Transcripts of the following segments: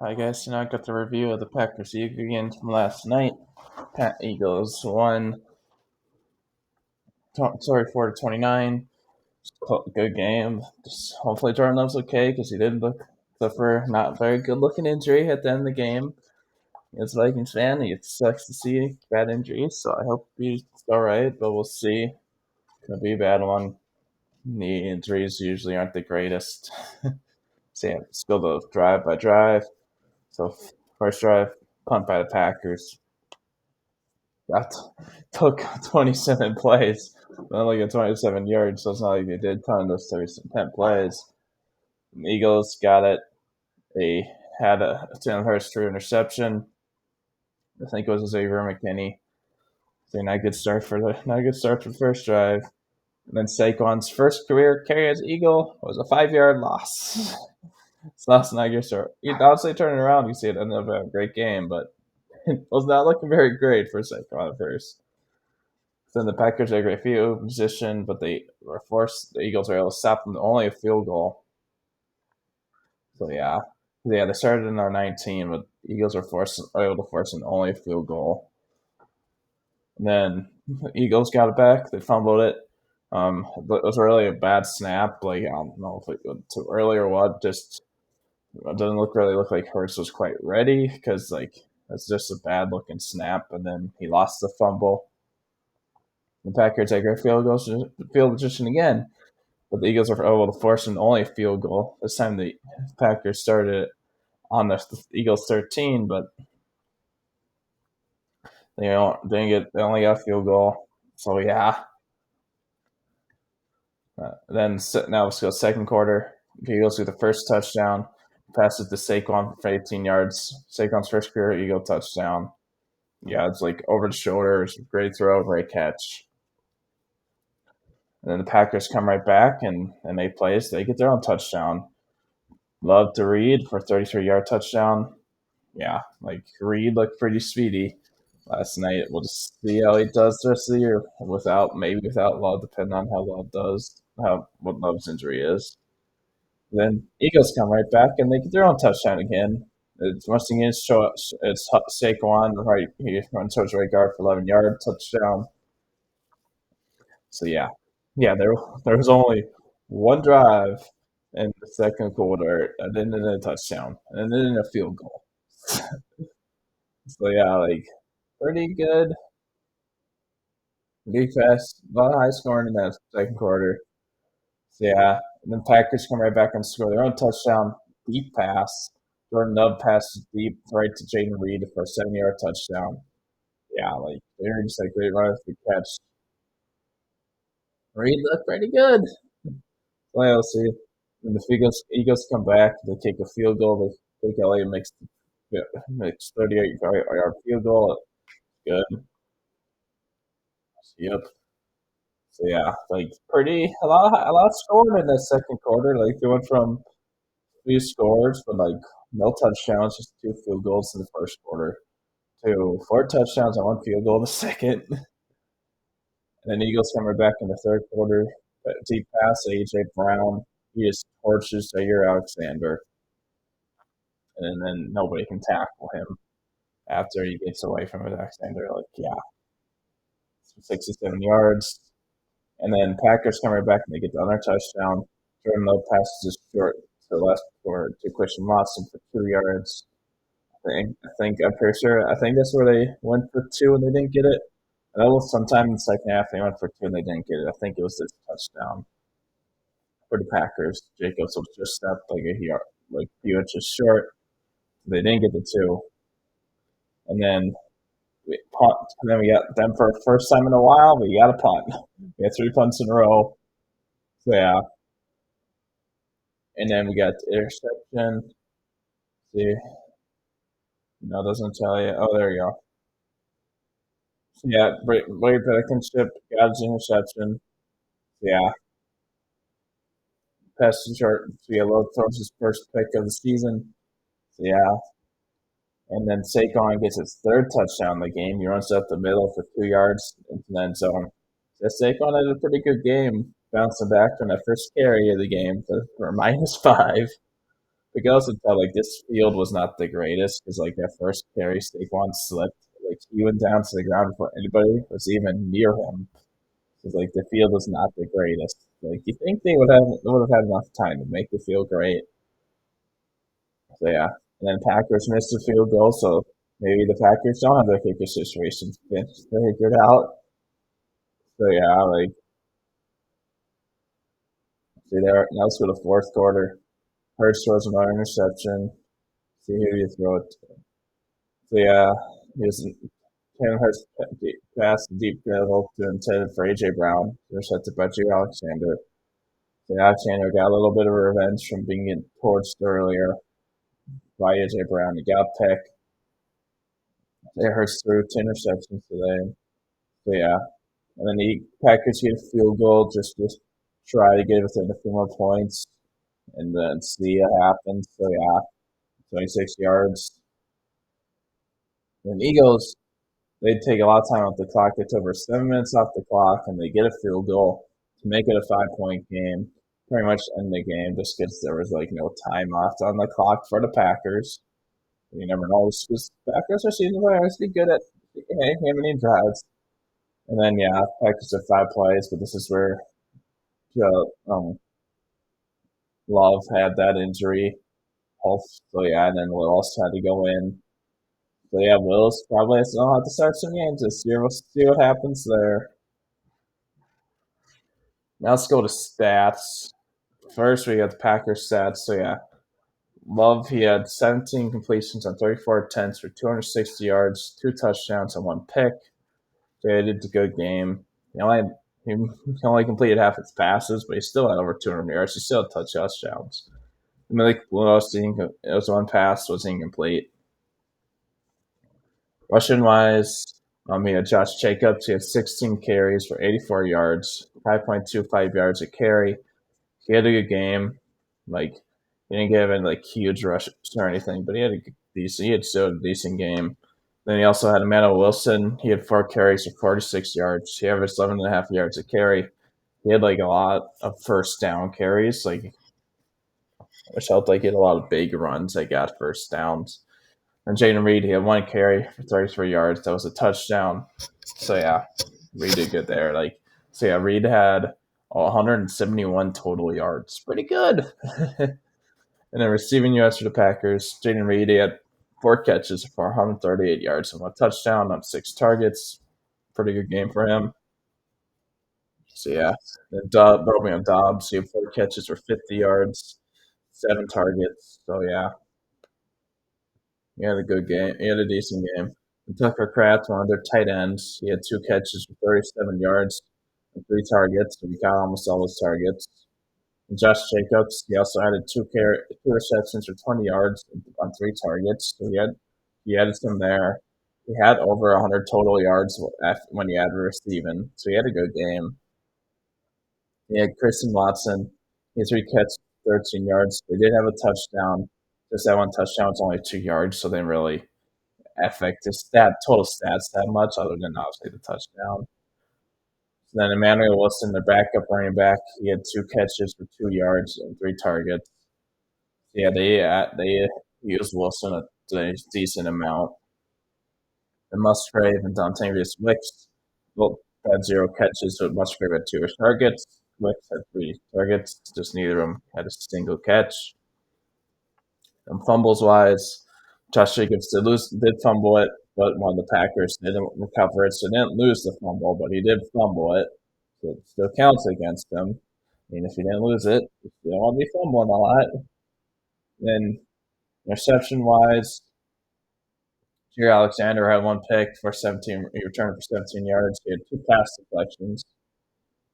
I guess I got the review of the Packers Eagles game from last night. Eagles won 4-29. Good game. Just hopefully Jordan Love's okay because he did suffer not very good looking injury at the end of the game. As a Vikings fan, it sucks to see bad injuries, so I hope he's all right, but we'll see. Could be a bad one. Knee injuries usually aren't the greatest. So yeah, let's go to drive by drive. So first drive, punt by the Packers. Got took 27 plays, only got 27 yards, so it's not like they did a ton of those 10 plays. The Eagles got it. They had a Jalen Hurts threw interception. I think it was Xavier McKinney. So not a good start for the first drive. And then Saquon's first career carry as Eagle was a 5-yard loss. So that's not a good start. He obviously turning around, you see it ended up a great game, but it was not looking very great for Saquon at first. Then the Packers had a great field position, but they were forced. The Eagles were able to stop them to only a field goal. So they started in our 19, but the Eagles were able to force an only a field goal. And then the Eagles got it back. They fumbled it. It was really a bad snap. Like I don't know if it was too early or what. Just it doesn't look like Hurts was quite ready because like it's just a bad looking snap, and then he lost the fumble. The Packers take a field position again, but the Eagles are able to force an only field goal. This time the Packers started on the Eagles 13, but they only got a field goal. So yeah. Then now let's go second quarter. The Eagles get the first touchdown. Pass it to Saquon for 18 yards. Saquon's first career Eagle touchdown. Yeah, it's like over the shoulders, great throw, great catch. And then the Packers come right back and they plays. They get their own touchdown. Love to Reed for a 33-yard touchdown. Yeah, like Reed looked pretty speedy last night. We'll just see how he does the rest of the year without Love, depending on how Love does, what Love's injury is. Then Eagles come right back and they get their own touchdown again. It's once again it's Saquon right. He runs towards right guard for 11-yard touchdown. So yeah. There was only one drive in the second quarter, and then a touchdown, and then a field goal. So yeah, like pretty good, pretty fast, a lot of high scoring in that second quarter. So yeah, and then Packers come right back and score their own touchdown, deep pass. Jordan Love passes deep right to Jaden Reed for a 7-yard touchdown. Yeah, like they're just like great run the catch. Reed looked pretty good. Well, let's see. When the Eagles come back, they take a field goal. They think LA makes 38-yard field goal. Good. Yep. So yeah, like pretty a lot scored in the second quarter. Like they went from 3 scores, but like no touchdowns, just 2 field goals in the first quarter, to 4 touchdowns and 1 field goal in the second. And then the Eagles come right back in the third quarter. Deep pass to AJ Brown. He just torches Jair Alexander, and then nobody can tackle him after he gets away from Alexander. Like, yeah, 67 yards. And then Packers come right back and they get the other touchdown. Jordan Love passes it short to the left to Christian Watson for 2 yards. I'm pretty sure. I think that's where they went for two and they didn't get it. And that was sometime in the second half they went for two and they didn't get it. I think it was this touchdown for the Packers. Jacobs was just stepped like a few inches short. They didn't get the two. And then punt. And then we got them for the first time in a while. We got a punt. We had 3 punts in a row. So yeah. And then we got the interception. See, no, doesn't tell you. Oh, there you go. So yeah, Wade Blankenship got his interception. Yeah, pass to short. So yeah, Lowe throws his first pick of the season. So yeah, and then Saquon gets his third touchdown in the game. He runs up the middle for 2 yards into the end zone. So Saquon had a pretty good game, bouncing back from that first carry of the game for -5. we could also tell like this field was not the greatest because like that first carry, Saquon slipped. Like he went down to the ground before anybody was even near him. Because like the field was not the greatest. Like you think they would have had enough time to make the field great. So yeah, and then Packers missed the field goal, so maybe the Packers don't have their kicker situation figured out. So yeah, like see there. Now let's go to fourth quarter. Hurts throws another interception. See who you throw it to. So yeah, here's Taylor Hurts pass deep middle to intended for AJ Brown. Intercepted by Jay Alexander. So Alexander got a little bit of revenge from being torched earlier by AJ Brown. He got picked. It hurts through 2 interceptions today. So yeah, and then the Packers get a field goal just try to get within a few more points, and then see what happens. So yeah, 26 yards. And the Eagles, they take a lot of time off the clock. They took over 7 minutes off the clock, and they get a field goal to make it a 5-point game. Pretty much end the game just because there was like no time left on the clock for the Packers. You never know. Because Packers are season players be good at having drives. And then yeah, Packers have 5 plays, but this is where Love had that injury. So yeah, and then Willis had to go in. So yeah, Willis probably has to know how to start some games this year. We'll see what happens there. Now let's go to stats. First, we got the Packers stats. So yeah, Love, he had 17 completions on 34 attempts for 260 yards, 2 touchdowns, and 1 pick. So he did a good game. He only completed half his passes, but he still had over 200 yards. He still had touchdowns. Malik Willis, it was 1 pass, was incomplete. Rushing wise, he had Josh Jacobs. He had 16 carries for 84 yards, 5.25 yards a carry. He had a good game. Like he didn't give it like huge rushes or anything, but he had still a decent game. Then he also had Emmanuel Wilson. He had 4 carries for 46 yards. He averaged 11.5 yards a carry. He had like a lot of first down carries, which helped like get a lot of big runs. They got first downs. And Jaden Reed, he had 1 carry for 33 yards. That was a touchdown. So yeah, Reed did good there. Reed had 171 total yards. Pretty good. And then receiving yards for the Packers, Jaden Reed, he had 4 catches for 138 yards and 1 touchdown on 6 targets. Pretty good game for him. So yeah, then Romeo Dobbs, he had 4 catches for 50 yards, 7 targets. So yeah, he had a good game. He had a decent game. And Tucker Kraft, one of their tight ends, he had 2 catches for 37 yards and 3 targets. So he got almost all his targets. And Josh Jacobs, he also had 2 receptions for 20 yards on 3 targets. So he had some there. He had over 100 total yards when he had receiving. So he had a good game. He had Christian Watson. He had 3 catches, 13 yards. They did have a touchdown. Just that 1 touchdown was only 2 yards, so they didn't really affect his total stats that much, other than obviously the touchdown. So then Emmanuel Wilson, the backup running back, he had 2 catches for 2 yards and 3 targets. Yeah, they used Wilson a decent amount. And Musgrave and Dontavius Wicks both had 0 catches, so Musgrave had 2 targets. Wicks had 3 targets, just neither of them had a single catch. And fumbles wise, Josh Jacobs did fumble it, but one of the Packers didn't recover it, so didn't lose the fumble, but he did fumble it, so it still counts against him. I mean, if he didn't lose it, you still want to be fumbling a lot. Then interception wise, Jaire Alexander had 1 pick for 17. He returned for 17 yards. He had 2 pass deflections.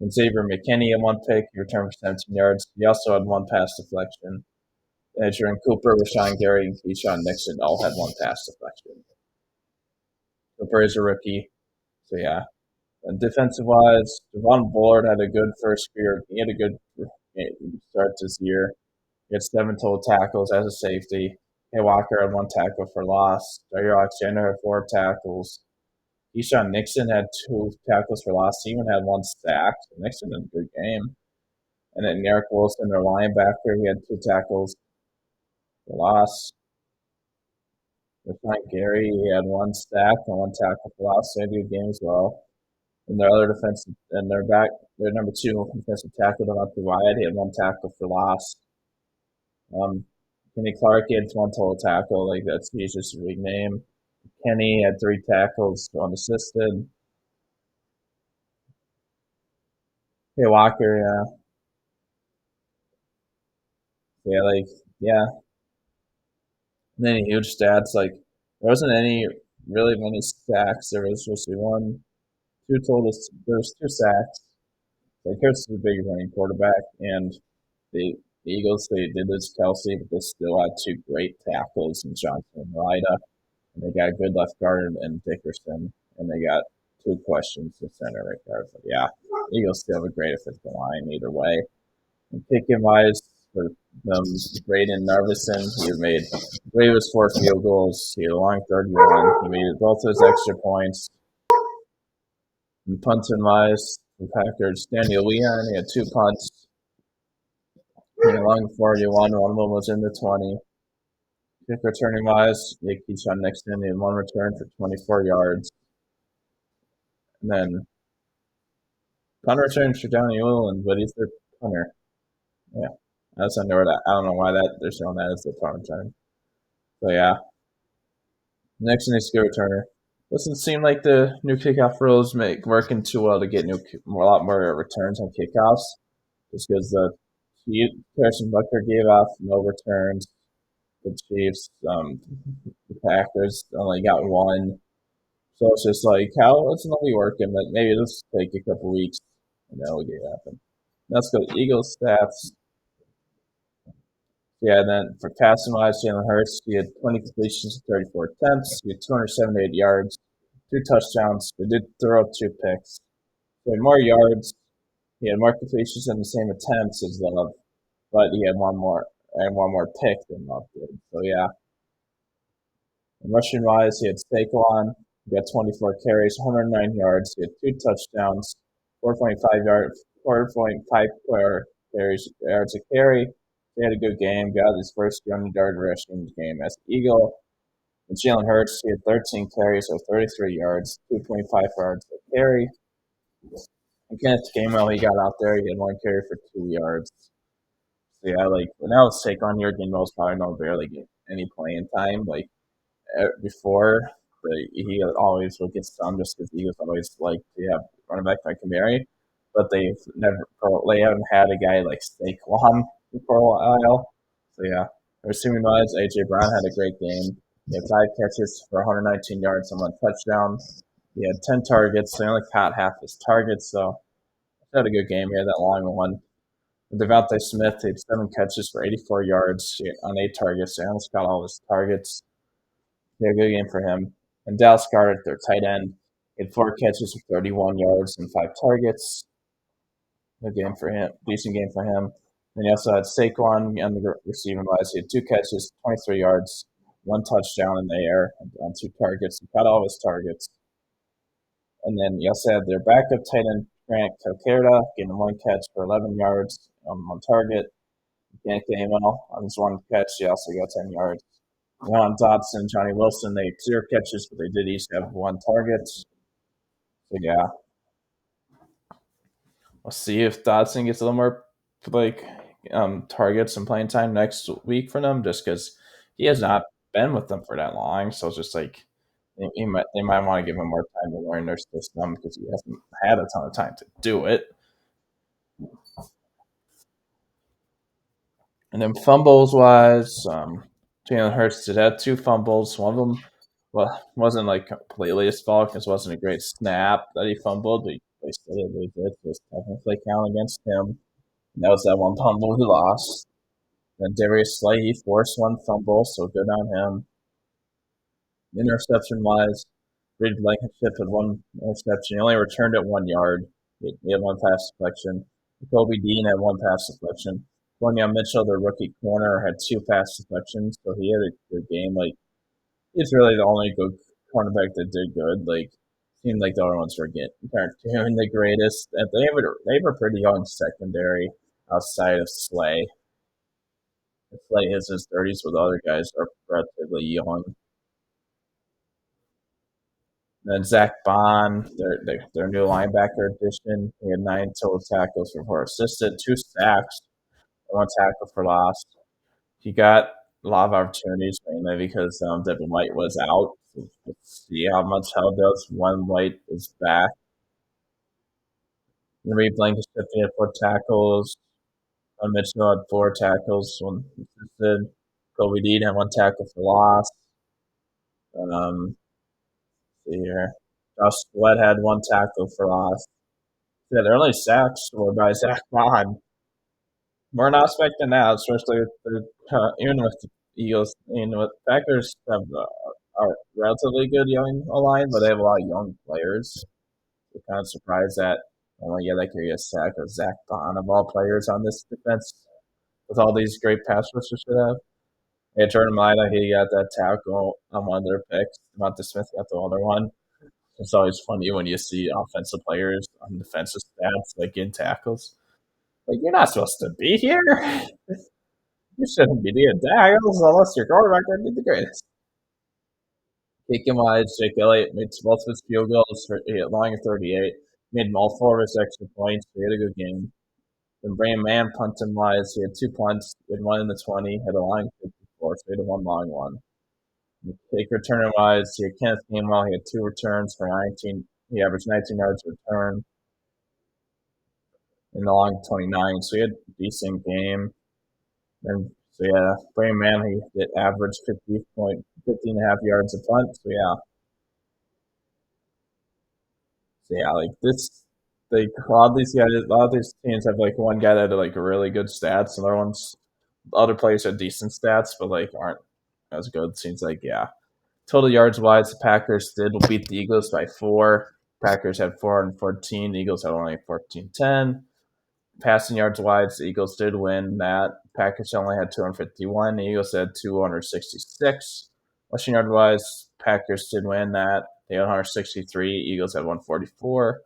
And Xavier McKinney had 1 pick. He returned for 17 yards. He also had 1 pass deflection. Adrian Cooper, Rashawn Gary, and Keyshawn Nixon all had 1 pass deflection. Cooper is a rookie. So yeah. And defensive wise, Devon Bullard had a good first year. He had a good start this year. He had 7 total tackles as a safety. Hay Walker had 1 tackle for loss. Jaire Alexander had 4 tackles. Keyshawn Nixon had 2 tackles for loss. He even had 1 sack. So Nixon had a good game. And then Eric Wilson, their linebacker, he had 2 tackles. for loss. Rashawn Gary, he had one sack and one tackle for loss, so he had a good game as well. And their other defensive, and their number two defensive tackle, Devontae Wyatt, he had one tackle for loss. Kenny Clark had one total tackle, like he's just a big name. Kenny had three tackles unassisted. Hey Walker, yeah. And then huge stats, like there wasn't any really many sacks. There was just one, two total. There was two sacks. Like Hurts is a big running quarterback, and the Eagles they did this Kelsey, but they still had two great tackles in Johnson and Ryda, and they got a good left guard and Dickerson, and they got two questions to center right guard. But yeah, Eagles still have a great offensive line either way. And kicking wise for Braden Narvison, he made three of his four field goals. He had a long 31. He made both his extra points. And punting wise, the Packers, Daniel Leon, he had two punts. He had a long 41. One of them was in the 20. Kick returning wise, Jake Keachon next in, he had one return for 24 yards. And then punt returns for Downey Whelan, but he's their punter. Yeah. I don't know why they're showing that as their punt return. So yeah. Next in is skill returner. Doesn't seem like the new kickoff rules make working too well to get a lot more returns on kickoffs. Just because the Carson Bucker gave off no returns. The Chiefs, the Packers only got one. So it's just like, how it's not be working, but maybe it'll take a couple weeks and then we'll get it happen. Let's go to Eagles stats. Yeah, then for passing wise, Jalen Hurts, he had 20 completions, 34 attempts. He had 278 yards, two touchdowns. We did throw two picks. He had more yards. He had more completions and the same attempts as Love, but he had one more pick than Love did. So yeah. And rushing wise, he had Saquon. He got 24 carries, 109 yards. He had two touchdowns, 4.5 yards a carry. He had a good game. Got his first 100-yard rushing game as an Eagle. And Jalen Hurts, he had 13 carries, so 33 yards, 2.5 yards a carry. And Kenneth Gainwell, he got out there. He had one carry for 2 yards. So yeah, like when I was Saquon here, Gainwell's probably not barely get any playing time. Like before, he always would get some just because Eagles always like to have running back like Kamari, but they haven't had a guy like Saquon for a while. So yeah, receiving wise, AJ Brown had a great game. He had 5 catches for 119 yards and one touchdown. He had 10 targets. So he only caught half his targets, so he had a good game. He had that long one. Devontae Smith had 7 catches for 84 yards on 8 targets. So he almost got all his targets. Yeah, good game for him. And Dallas Goedert, their tight end, had 4 catches for 31 yards and 5 targets. Good game for him. Decent game for him. And he also had Saquon on the receiving wise. He had 2 catches, 23 yards, one touchdown in the air on 2 targets. He caught all of his targets. And then he also had their backup tight end, Grant Calcaterra, getting 1 catch for 11 yards on target. Grant Gainwell on his 1 catch, he also got 10 yards. Ron Dodson, Johnny Wilson, they had 0 catches, but they did each have 1 target. So yeah, we'll see if Dodson gets a little more targets and playing time next week for them, just because he has not been with them for that long. So it's just like they might want to give him more time to learn their system because he hasn't had a ton of time to do it. And then fumbles wise, Jalen Hurts did have 2 fumbles. One of them wasn't like completely his fault because it wasn't a great snap that he fumbled, but they still did lose it. So it's technically count against him. And that was that one fumble he lost. Then Darius Slay, he forced one fumble, so good on him. Interception wise, Reed Blankenship had one interception. He only returned it 1 yard. He had one pass deflection. Kobe Dean had one pass deflection. Quinion Mitchell, the rookie corner, had 2 pass deflections, so he had a good game. Like he's really the only good cornerback that did good. Like seemed like the other ones were aren't doing the greatest. And they have a pretty young secondary outside of Slay. Slay is in his 30s, but the other guys are relatively young. And then Zach Bond, their new linebacker addition, he had 9 total tackles for 4 assisted, 2 sacks, 1 tackle for loss. He got a lot of opportunities mainly because Devin White was out. So let's see how much help does when White is back. And Reed Blankenship had 4 tackles. Mitchell had 4 tackles, 1 assisted. Kobe Dean had 1 tackle for loss. See here. Josh Sweat had 1 tackle for loss. Yeah, their only sacks were by Zach Bond. We're not expecting that, especially even with the Eagles. With Packers have a relatively good young line, but they have a lot of young players. We're kind of surprised that only they could get a sack with Zach Bond of all players on this defense with all these great pass rushers should have. Yeah, Jordan Mailata, he got that tackle on one of their picks. Devonta Smith got the other one. It's always funny when you see offensive players on defensive stats like in tackles. Like you're not supposed to be here. You shouldn't be doing tackles unless your quarterback did the greatest. Kicking wise, Jake Elliott made both of his field goals for long 38. Made all 4 of his extra points. He had a good game. Then Brandon Mann punting wise, he had 2 punts. He had one in the 20. Had a long 54, so he had one long one. Kick returner wise, he had Kenneth Gainwell. He had 2 returns for 19. He averaged 19 yards a return in the long 29. So he had a decent game. And so yeah, Brandon Mann, he did average 50.50 and a half yards a punt. So yeah, like this, like a lot of these guys, a lot of these teams have like one guy that had like really good stats, and other players have decent stats, but like aren't as good. It seems like yeah. Total yards wise, the Packers did beat the Eagles by 4. Packers had 414. The Eagles had only 14-10. Passing yards wise, the Eagles did win that. Packers only had 251. The Eagles had 266. Rushing yard wise, Packers did win that. They had 163. Eagles had 144.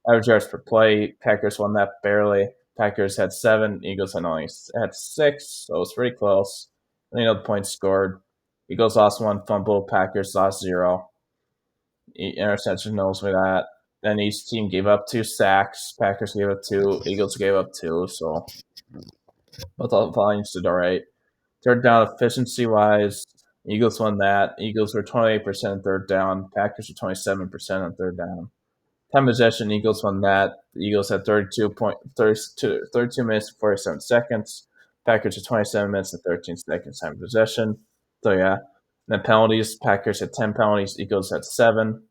Average yards per play, Packers won that barely. Packers had 7. Eagles had 6. So it was pretty close. The points scored. Eagles lost 1 fumble. Packers lost 0. Interception knows me that. Then each team gave up 2 sacks. Packers gave up 2. Eagles gave up 2. So both all volumes did all right. Third down efficiency wise, Eagles won that. Eagles were 28% third down. Packers were 27% on third down. Time possession, Eagles won that. The Eagles had 32 minutes and 47 seconds. Packers had 27 minutes and 13 seconds time possession. So yeah. And then penalties, Packers had 10 penalties. Eagles had 7.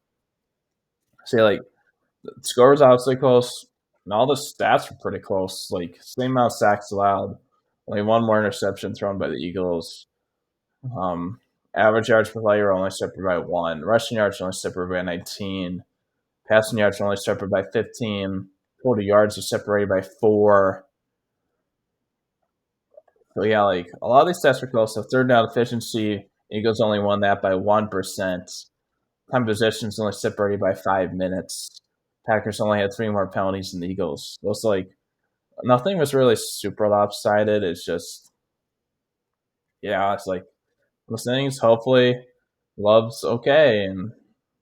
So yeah, like the score was obviously close, and all the stats were pretty close. Like same amount of sacks allowed, only 1 more interception thrown by the Eagles. Average yards per play were only separated by 1. Rushing yards were only separated by 19. Passing yards were only separated by 15. Total yards are separated by 4. So yeah, like a lot of these stats were close. So third down efficiency, Eagles only won that by 1%. Time possession is only separated by 5 minutes. Packers only had 3 more penalties than the Eagles. So it's like nothing was really super lopsided. It's just yeah, it's like the things. Hopefully, Love's okay, and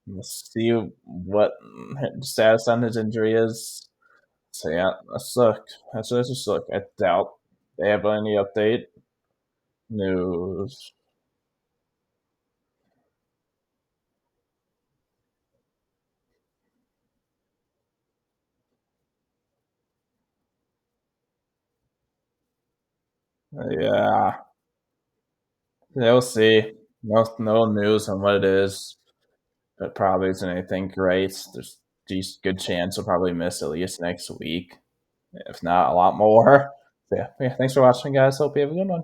we'll see what the status on his injury is. So yeah, let's look. Let's just look. I doubt they have any update news. Yeah, we'll see. No news on what it is. But probably isn't anything great. There's a good chance he'll probably miss at least next week, if not a lot more. So yeah, thanks for watching, guys. Hope you have a good one.